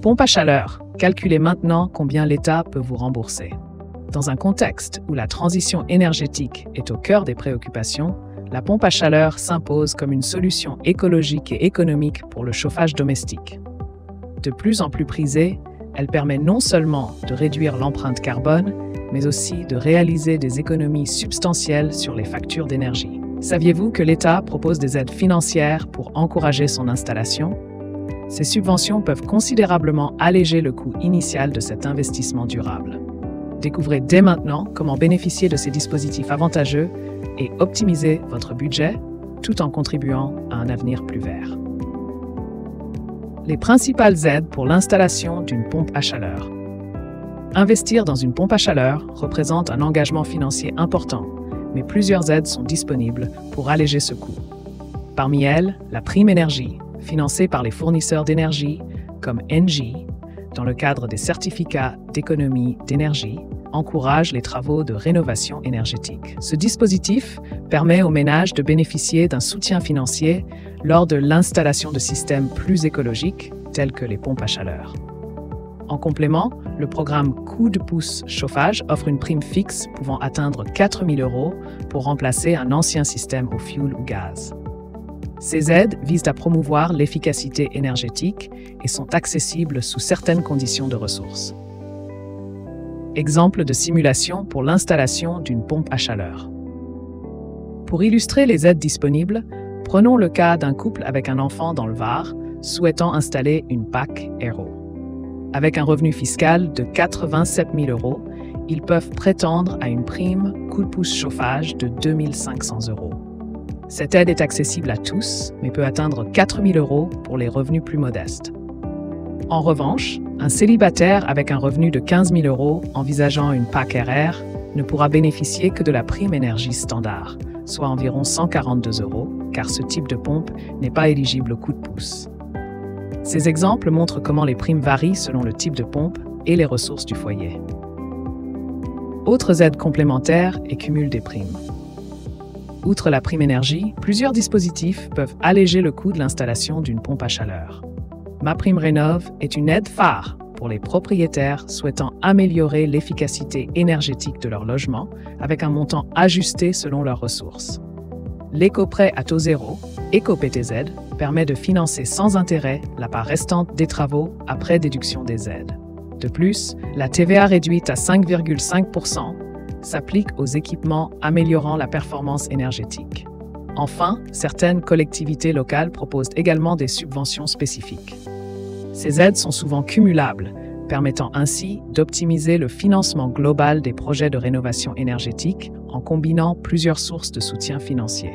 Pompe à chaleur. Calculez maintenant combien l'État peut vous rembourser. Dans un contexte où la transition énergétique est au cœur des préoccupations, la pompe à chaleur s'impose comme une solution écologique et économique pour le chauffage domestique. De plus en plus prisée, elle permet non seulement de réduire l'empreinte carbone, mais aussi de réaliser des économies substantielles sur les factures d'énergie. Saviez-vous que l'État propose des aides financières pour encourager son installation? Ces subventions peuvent considérablement alléger le coût initial de cet investissement durable. Découvrez dès maintenant comment bénéficier de ces dispositifs avantageux et optimiser votre budget tout en contribuant à un avenir plus vert. Les principales aides pour l'installation d'une pompe à chaleur. Investir dans une pompe à chaleur représente un engagement financier important, mais plusieurs aides sont disponibles pour alléger ce coût. Parmi elles, la prime énergie, financée par les fournisseurs d'énergie comme Engie, dans le cadre des certificats d'économie d'énergie, encourage les travaux de rénovation énergétique. Ce dispositif permet aux ménages de bénéficier d'un soutien financier lors de l'installation de systèmes plus écologiques, tels que les pompes à chaleur. En complément, le programme Coup de pouce chauffage offre une prime fixe pouvant atteindre 4 000 € pour remplacer un ancien système au fioul ou gaz. Ces aides visent à promouvoir l'efficacité énergétique et sont accessibles sous certaines conditions de ressources. Exemple de simulation pour l'installation d'une pompe à chaleur. Pour illustrer les aides disponibles, prenons le cas d'un couple avec un enfant dans le Var souhaitant installer une PAC Aero. Avec un revenu fiscal de 87 000 €, ils peuvent prétendre à une prime coup de pouce chauffage de 2 500 €. Cette aide est accessible à tous, mais peut atteindre 4 000 € pour les revenus plus modestes. En revanche, un célibataire avec un revenu de 15 000 € envisageant une PAC RR ne pourra bénéficier que de la prime énergie standard, soit environ 142 €, car ce type de pompe n'est pas éligible au coup de pouce. Ces exemples montrent comment les primes varient selon le type de pompe et les ressources du foyer. Autres aides complémentaires et cumul des primes. Outre la prime énergie, plusieurs dispositifs peuvent alléger le coût de l'installation d'une pompe à chaleur. MaPrimeRénov' est une aide phare pour les propriétaires souhaitant améliorer l'efficacité énergétique de leur logement avec un montant ajusté selon leurs ressources. L'éco-prêt à taux zéro, éco-PTZ, permet de financer sans intérêt la part restante des travaux après déduction des aides. De plus, la TVA réduite à 5,5% s'applique aux équipements améliorant la performance énergétique. Enfin, certaines collectivités locales proposent également des subventions spécifiques. Ces aides sont souvent cumulables, permettant ainsi d'optimiser le financement global des projets de rénovation énergétique en combinant plusieurs sources de soutien financier.